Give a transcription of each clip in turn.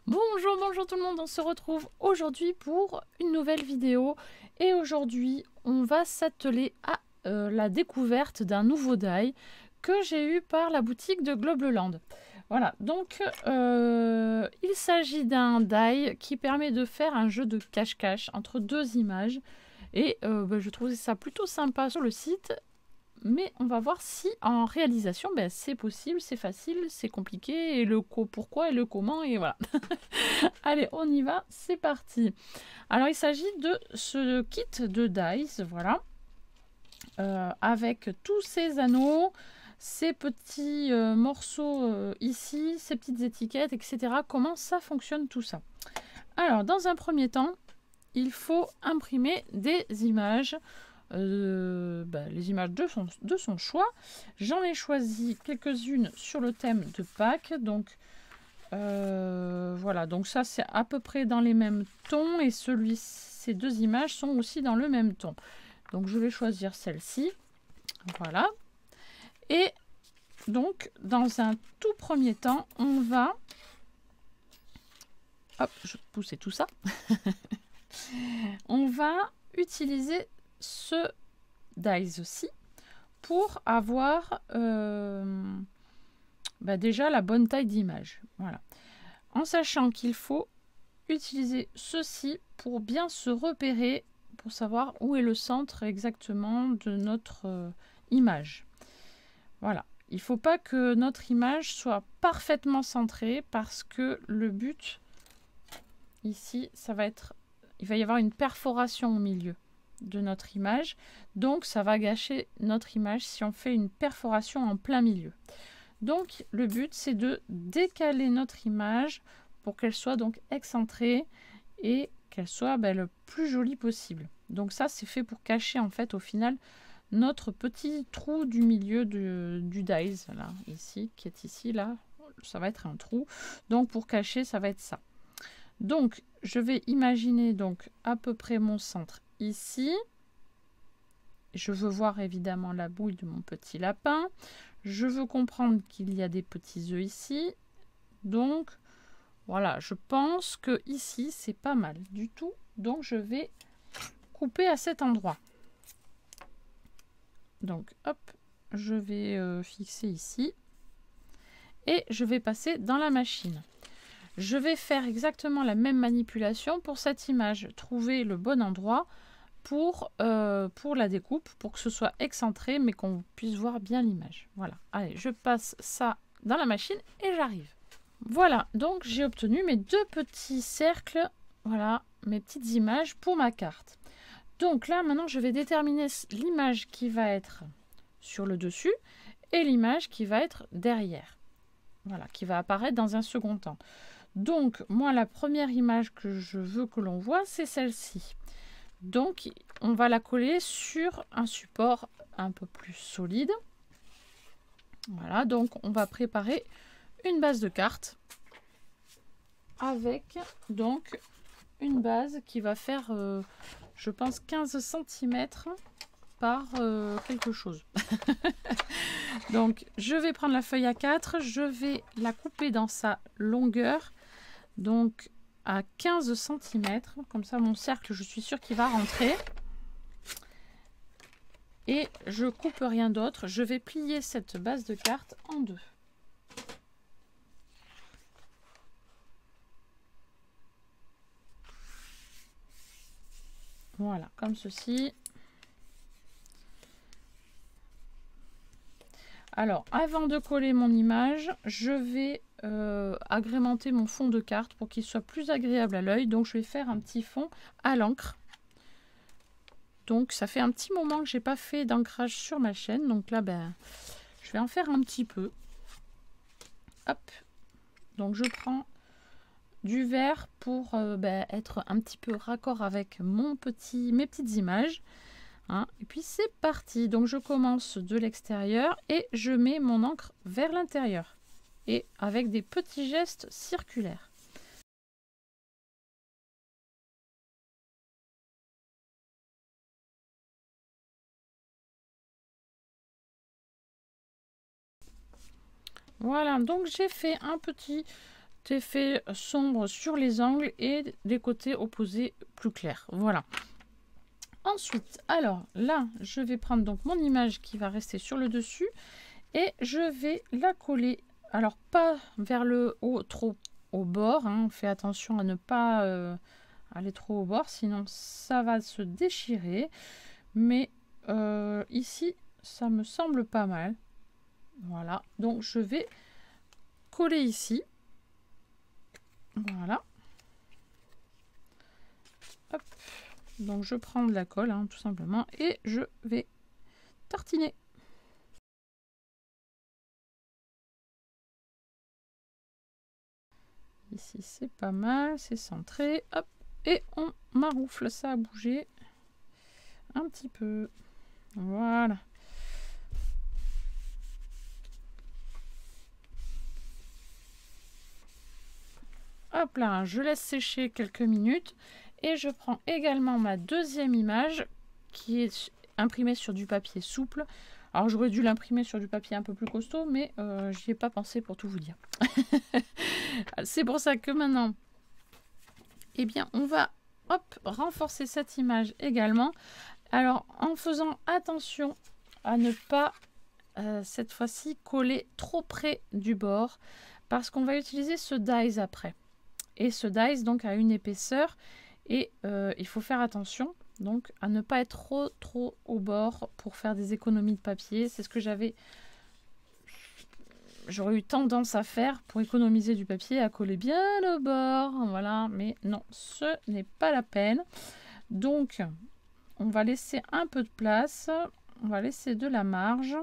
Bonjour, bonjour tout le monde, on se retrouve aujourd'hui pour une nouvelle vidéo et aujourd'hui on va s'atteler à la découverte d'un nouveau die que j'ai eu par la boutique de Globleland. Voilà, donc il s'agit d'un die qui permet de faire un jeu de cache-cache entre deux images et je trouvais ça plutôt sympa sur le site. Mais on va voir si en réalisation, c'est possible, c'est facile, c'est compliqué, et le pourquoi et le comment, et voilà. Allez, on y va, c'est parti. Alors, il s'agit de ce kit de dice, voilà, avec tous ces anneaux, ces petits morceaux ici, ces petites étiquettes, etc. Comment ça fonctionne tout ça? Alors, dans un premier temps, il faut imprimer des images. Les images de son choix. J'en ai choisi quelques-unes sur le thème de Pâques. Donc, voilà. Donc ça, c'est à peu près dans les mêmes tons. Et ces deux images sont aussi dans le même ton. Donc, je vais choisir celle-ci. Voilà. Et donc, dans un tout premier temps, on va... Hop, je vais pousser tout ça. On va utiliser ce dice-ci pour avoir déjà la bonne taille d'image. Voilà. En sachant qu'il faut utiliser ceci pour bien se repérer, pour savoir où est le centre exactement de notre image. Voilà. Il ne faut pas que notre image soit parfaitement centrée parce que le but ici, ça va être, il va y avoir une perforation au milieu de notre image, donc ça va gâcher notre image si on fait une perforation en plein milieu. Donc le but, c'est de décaler notre image pour qu'elle soit donc excentrée et qu'elle soit le plus jolie possible. Donc ça, c'est fait pour cacher en fait au final notre petit trou du milieu du dice, là, ici, qui est ici, là, ça va être un trou. Donc pour cacher, ça va être ça. Donc je vais imaginer donc à peu près mon centre ici. Je veux voir évidemment la bouille de mon petit lapin. Je veux comprendre qu'il y a des petits œufs ici. Donc, voilà, je pense que ici, c'est pas mal du tout. Donc, je vais couper à cet endroit. Donc, hop, je vais fixer ici. Et je vais passer dans la machine. Je vais faire exactement la même manipulation pour cette image. Trouver le bon endroit pour la découpe, pour que ce soit excentré, mais qu'on puisse voir bien l'image. Voilà. Allez, je passe ça dans la machine et j'arrive. Voilà, donc j'ai obtenu mes deux petits cercles, voilà, mes petites images pour ma carte. Donc là, maintenant, je vais déterminer l'image qui va être sur le dessus et l'image qui va être derrière. Voilà, qui va apparaître dans un second temps. Donc, moi, la première image que je veux que l'on voit, c'est celle-ci. Donc, on va la coller sur un support un peu plus solide. Voilà, donc on va préparer une base de carte avec donc une base qui va faire, je pense, 15 cm par quelque chose. Donc, je vais prendre la feuille A4, je vais la couper dans sa longueur, donc à 15 cm. Comme ça, mon cercle, je suis sûre qu'il va rentrer. Et je coupe rien d'autre. Je vais plier cette base de carte en deux. Voilà, comme ceci. Alors, avant de coller mon image, je vais agrémenter mon fond de carte pour qu'il soit plus agréable à l'œil. Donc, je vais faire un petit fond à l'encre. Donc, ça fait un petit moment que je n'ai pas fait d'ancrage sur ma chaîne. Donc là, je vais en faire un petit peu. Hop. Donc, je prends du vert pour être un petit peu raccord avec mes petites images. Hein. Et puis, c'est parti. Donc, je commence de l'extérieur et je mets mon encre vers l'intérieur. Et avec des petits gestes circulaires. Voilà, donc j'ai fait une petite effet sombre sur les angles et des côtés opposés plus clairs. Voilà. Ensuite, alors là, je vais prendre donc mon image qui va rester sur le dessus et je vais la coller. Alors pas vers le haut, trop au bord. Hein. On fait attention à ne pas aller trop au bord, sinon ça va se déchirer. Mais ici, ça me semble pas mal. Voilà, donc je vais coller ici. Voilà. Hop. Donc je prends de la colle, hein, tout simplement, et je vais tartiner. Ici c'est pas mal, c'est centré. Hop, et on maroufle, ça a bougé un petit peu. Voilà. Hop là, je laisse sécher quelques minutes et je prends également ma deuxième image qui est imprimée sur du papier souple. Alors j'aurais dû l'imprimer sur du papier un peu plus costaud, mais j'y ai pas pensé pour tout vous dire. C'est pour ça que maintenant, eh bien, on va renforcer cette image également. Alors en faisant attention à ne pas cette fois-ci coller trop près du bord, parce qu'on va utiliser ce dies après. Et ce dies donc a une épaisseur et il faut faire attention donc à ne pas être trop au bord pour faire des économies de papier. C'est ce que j'aurais eu tendance à faire pour économiser du papier, à coller bien au bord. Voilà, mais non, ce n'est pas la peine. Donc on va laisser un peu de place, on va laisser de la marge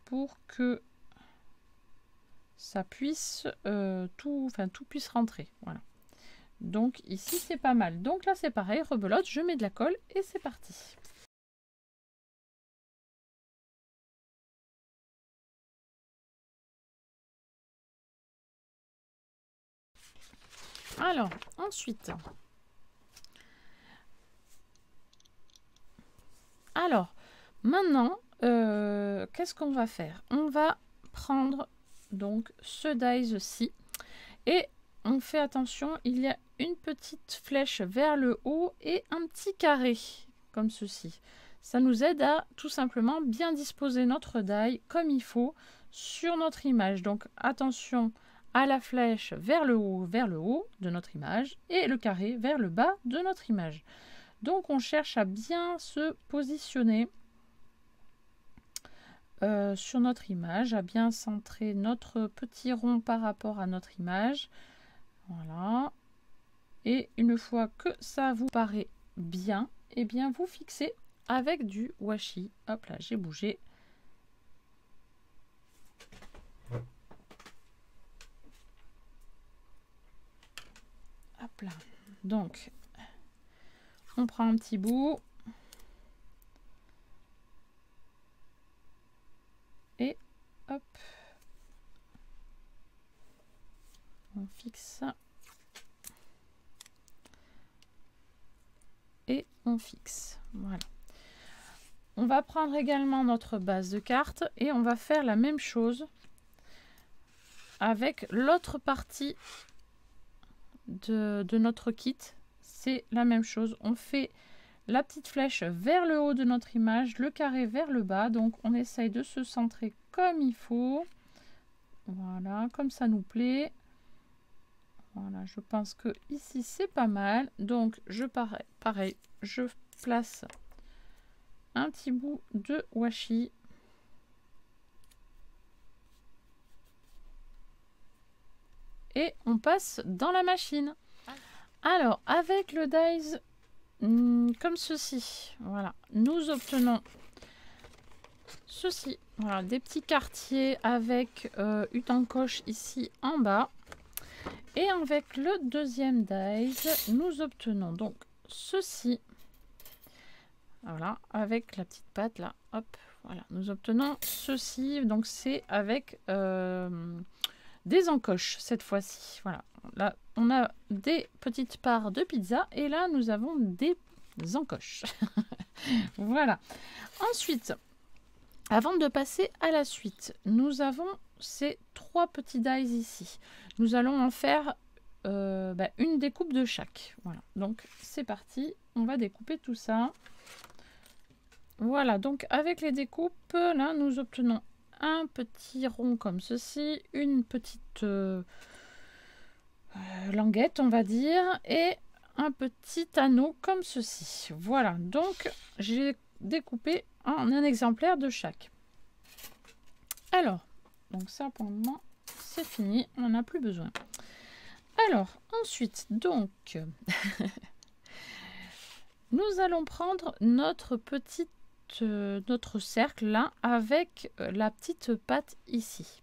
pour que ça puisse tout puisse rentrer. Voilà. Donc ici c'est pas mal. Donc là c'est pareil, rebelote, je mets de la colle et c'est parti. Alors ensuite, maintenant qu'est-ce qu'on va faire? On va prendre donc ce dies-ci et on fait attention, il y a une petite flèche vers le haut et un petit carré comme ceci. Ça nous aide à tout simplement bien disposer notre die comme il faut sur notre image. Donc attention à la flèche vers le haut de notre image et le carré vers le bas de notre image. Donc on cherche à bien se positionner sur notre image, à bien centrer notre petit rond par rapport à notre image. Voilà. Et une fois que ça vous paraît bien, et bien vous fixez avec du washi. Hop là, j'ai bougé. Hop là. Donc, on prend un petit bout. Et hop. On fixe ça. Et on fixe. Voilà. On va prendre également notre base de carte et on va faire la même chose avec l'autre partie de notre kit. C'est la même chose. On fait la petite flèche vers le haut de notre image, le carré vers le bas. Donc on essaye de se centrer comme il faut. Voilà, comme ça nous plaît. Voilà, je pense que ici c'est pas mal. Donc pareil, je place un petit bout de washi. Et on passe dans la machine. Alors, avec le dies comme ceci, voilà, nous obtenons ceci. Voilà, des petits quartiers avec une encoche ici en bas. Et avec le deuxième dies, nous obtenons donc ceci. Voilà, avec la petite patte là, hop, voilà, nous obtenons ceci. Donc c'est avec des encoches cette fois-ci. Voilà, là on a des petites parts de pizza et là nous avons des encoches. Voilà. Ensuite, avant de passer à la suite, nous avons ces 3 petits dies ici. Nous allons en faire une découpe de chaque. Voilà, donc c'est parti, on va découper tout ça. Voilà, donc avec les découpes, là, nous obtenons un petit rond comme ceci, une petite languette, on va dire, et un petit anneau comme ceci. Voilà, donc j'ai découpé en un exemplaire de chaque. Alors, donc ça pour le moment, c'est fini, on n'en a plus besoin. Alors, ensuite, donc, nous allons prendre notre notre cercle là avec la petite patte ici.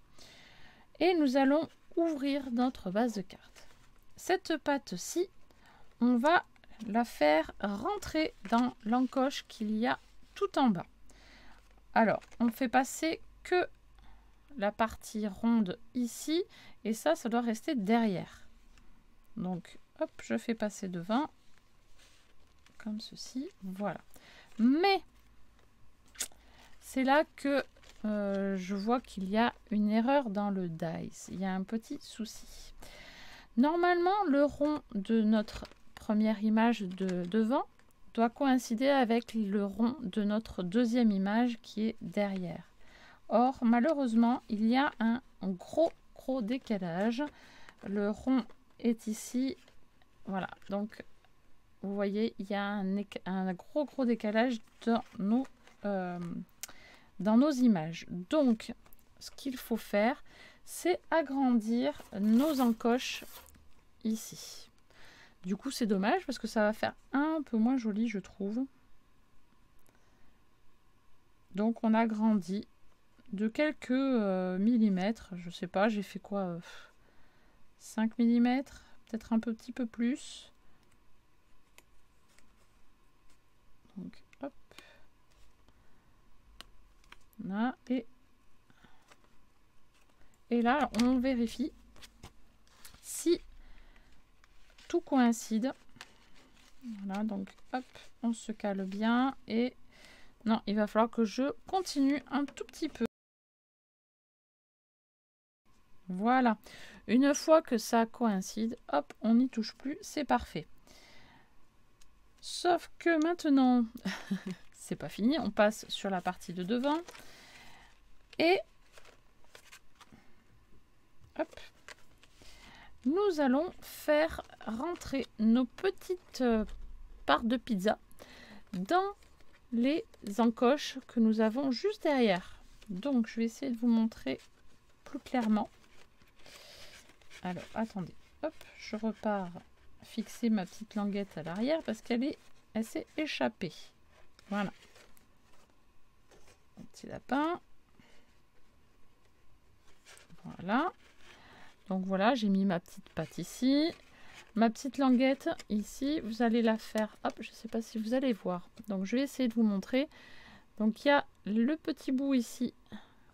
Et nous allons ouvrir notre base de cartes. Cette patte-ci, on va la faire rentrer dans l'encoche qu'il y a tout en bas. Alors, on fait passer que la partie ronde ici et ça doit rester derrière. Donc, hop, je fais passer devant, comme ceci, voilà. Mais, c'est là que je vois qu'il y a une erreur dans le dice. Il y a un petit souci. Normalement, le rond de notre première image de devant doit coïncider avec le rond de notre deuxième image qui est derrière. Or, malheureusement, il y a un gros décalage. Le rond est ici. Voilà, donc vous voyez, il y a un gros décalage dans nos images. Donc, ce qu'il faut faire, c'est agrandir nos encoches ici. Du coup, c'est dommage parce que ça va faire un peu moins joli, je trouve. Donc, on agrandit de quelques millimètres. Je sais pas, j'ai fait quoi 5 mm, peut-être un petit peu plus. Donc, hop. Là, et là, on vérifie si tout coïncide. Voilà, donc hop, on se cale bien. Et non, il va falloir que je continue un tout petit peu. Voilà. Une fois que ça coïncide, hop, on n'y touche plus, c'est parfait. Sauf que maintenant, c'est pas fini, on passe sur la partie de devant. Et hop, nous allons faire rentrer nos petites parts de pizza dans les encoches que nous avons juste derrière. Donc, je vais essayer de vous montrer plus clairement. Alors, attendez, hop, je repars fixer ma petite languette à l'arrière parce qu'elle s'est échappée. Voilà. Un petit lapin. Voilà. Donc voilà, j'ai mis ma petite patte ici. Ma petite languette ici, vous allez la faire. Hop, je ne sais pas si vous allez voir. Donc je vais essayer de vous montrer. Donc il y a le petit bout ici.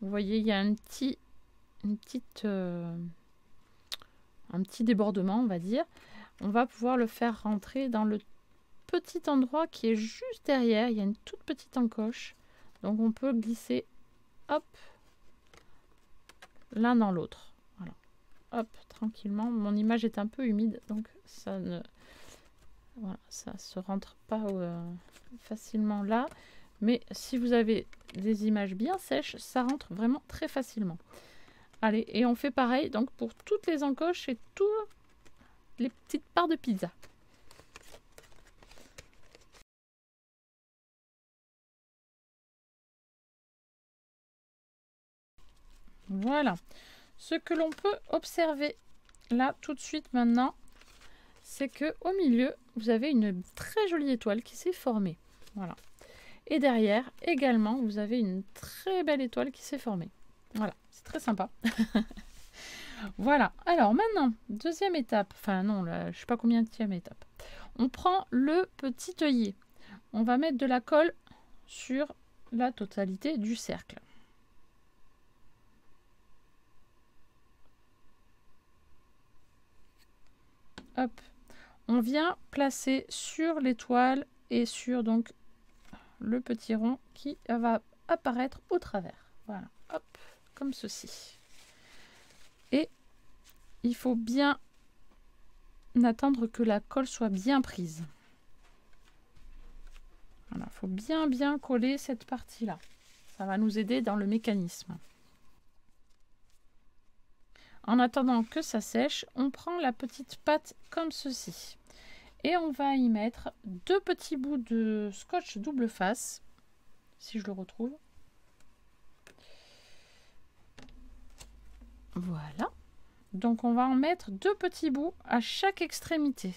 Vous voyez, il y a un petit débordement, on va dire. On va pouvoir le faire rentrer dans le petit endroit qui est juste derrière. Il y a une toute petite encoche. Donc on peut glisser, hop, l'un dans l'autre. Voilà. Hop, tranquillement. Mon image est un peu humide, donc ça ne... Voilà, ça se rentre pas facilement là. Mais si vous avez des images bien sèches, ça rentre vraiment très facilement. Allez, et on fait pareil donc pour toutes les encoches et toutes les petites parts de pizza. Voilà. Ce que l'on peut observer là tout de suite maintenant, c'est que au milieu, vous avez une très jolie étoile qui s'est formée. Voilà. Et derrière, également, vous avez une très belle étoile qui s'est formée. Voilà, c'est très sympa. Voilà, alors maintenant, deuxième étape. Enfin non, là, je ne sais pas combien de étape. On prend le petit œillet. On va mettre de la colle sur la totalité du cercle. Hop. On vient placer sur l'étoile et sur donc le petit rond qui va apparaître au travers. Voilà, hop, comme ceci. Et il faut bien attendre que la colle soit bien prise. Voilà, il faut bien coller cette partie-là. Ça va nous aider dans le mécanisme. En attendant que ça sèche, on prend la petite pâte comme ceci. Et on va y mettre 2 petits bouts de scotch double face, si je le retrouve. Voilà. Donc on va en mettre 2 petits bouts à chaque extrémité.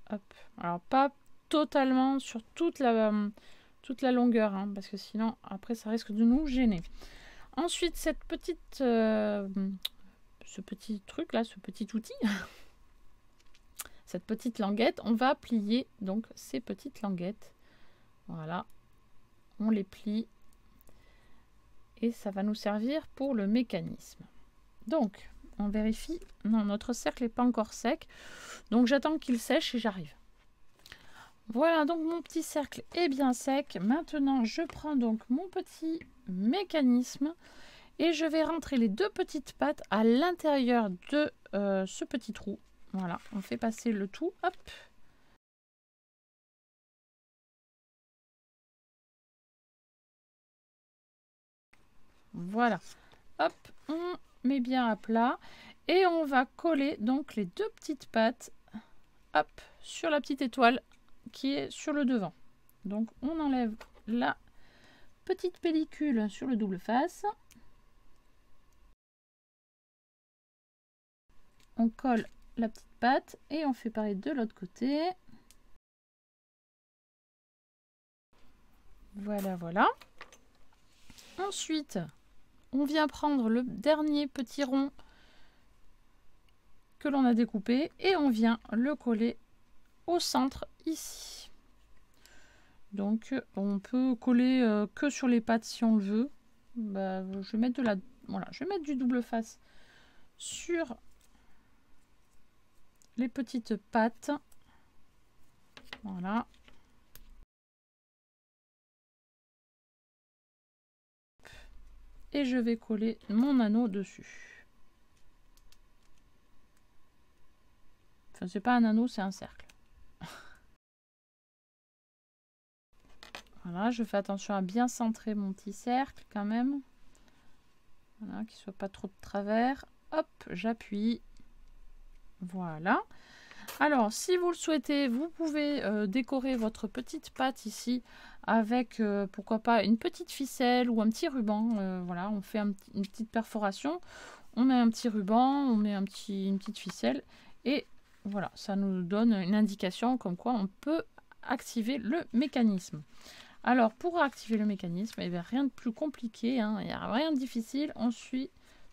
Hop. Alors pas totalement sur toute la longueur, hein, parce que sinon après ça risque de nous gêner. Ensuite cette petite, ce petit truc là, ce petit outil, cette petite languette, on va plier donc ces petites languettes. Voilà, on les plie et ça va nous servir pour le mécanisme. Donc on vérifie, non, notre cercle n'est pas encore sec, donc j'attends qu'il sèche et j'arrive. Voilà, donc mon petit cercle est bien sec. Maintenant, je prends donc mon petit mécanisme et je vais rentrer les 2 petites pattes à l'intérieur de ce petit trou. Voilà, on fait passer le tout. Hop. Voilà. Hop, on met bien à plat et on va coller donc les 2 petites pattes, hop, sur la petite étoile qui est sur le devant. Donc on enlève la petite pellicule sur le double face. On colle la petite patte et on fait pareil de l'autre côté. Voilà, voilà. Ensuite, on vient prendre le dernier petit rond que l'on a découpé et on vient le coller au centre ici. Donc on peut coller que sur les pattes si on le veut. Bah, je vais mettre je vais mettre du double face sur les petites pattes. Voilà. Et je vais coller mon anneau dessus. Enfin, c'est pas un anneau, c'est un cercle. Voilà, je fais attention à bien centrer mon petit cercle quand même. Voilà, qu'il ne soit pas trop de travers. Hop, j'appuie. Voilà. Alors, si vous le souhaitez, vous pouvez décorer votre petite pâte ici avec, pourquoi pas, une petite ficelle ou un petit ruban. Voilà, on fait une petite perforation. On met un petit ruban, on met une petite ficelle. Et voilà, ça nous donne une indication comme quoi on peut activer le mécanisme. Alors, pour activer le mécanisme, eh bien, rien de plus compliqué, hein, il n'y a rien de difficile. On suit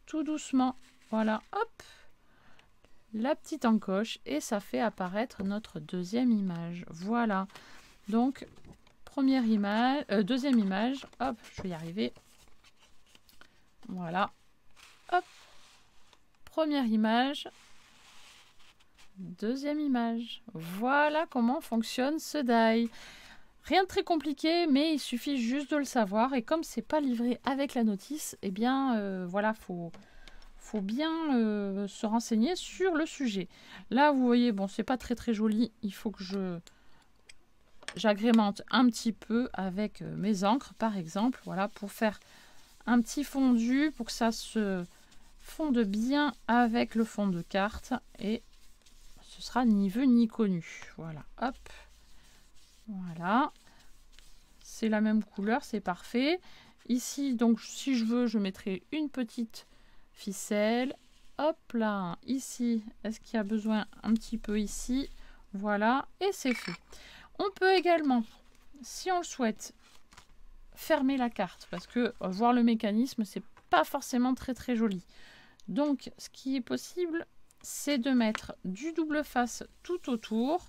tout doucement. Voilà, hop, la petite encoche et ça fait apparaître notre deuxième image. Voilà, donc première image, deuxième image. Hop, je vais y arriver. Voilà, hop, première image. Deuxième image. Voilà comment fonctionne ce die. Rien de très compliqué, mais il suffit juste de le savoir. Et comme c'est pas livré avec la notice, eh bien, voilà, faut bien se renseigner sur le sujet. Là, vous voyez, bon, c'est pas très joli. Il faut que j'agrémente un petit peu avec mes encres, par exemple. Voilà, pour faire un petit fondu, pour que ça se fonde bien avec le fond de carte. Et ce sera ni vu ni connu. Voilà, hop. Voilà, c'est la même couleur, c'est parfait. Ici, donc, si je veux, je mettrai une petite ficelle. Hop là, ici, est-ce qu'il y a besoin un petit peu ici? Voilà, et c'est fait. On peut également, si on le souhaite, fermer la carte parce que voir le mécanisme, c'est pas forcément très joli. Donc, ce qui est possible, c'est de mettre du double face tout autour.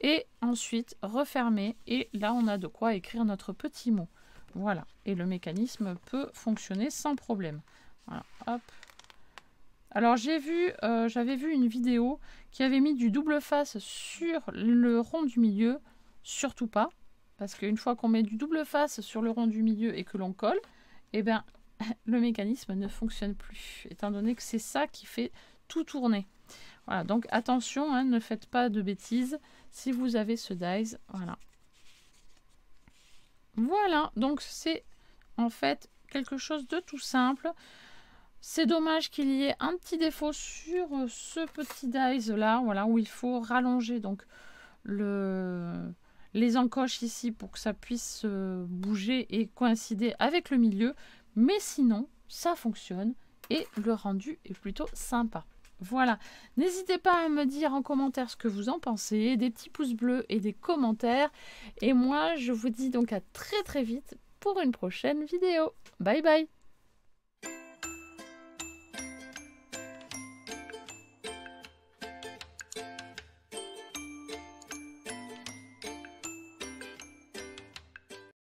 Et ensuite refermer et là on a de quoi écrire notre petit mot. Voilà, et le mécanisme peut fonctionner sans problème. Voilà, hop. Alors j'avais vu une vidéo qui avait mis du double face sur le rond du milieu. surtout pas. Parce qu'une fois qu'on met du double face sur le rond du milieu et que l'on colle, eh bien, le mécanisme ne fonctionne plus, étant donné que c'est ça qui fait tout tourner. Voilà, donc attention, hein, ne faites pas de bêtises si vous avez ce dies. Voilà. Voilà, donc c'est en fait quelque chose de tout simple. C'est dommage qu'il y ait un petit défaut sur ce petit dies là, voilà, où il faut rallonger donc les encoches ici pour que ça puisse bouger et coïncider avec le milieu. Mais sinon, ça fonctionne et le rendu est plutôt sympa. Voilà, n'hésitez pas à me dire en commentaire ce que vous en pensez, des petits pouces bleus et des commentaires. Et moi, je vous dis donc à très très vite pour une prochaine vidéo. Bye bye!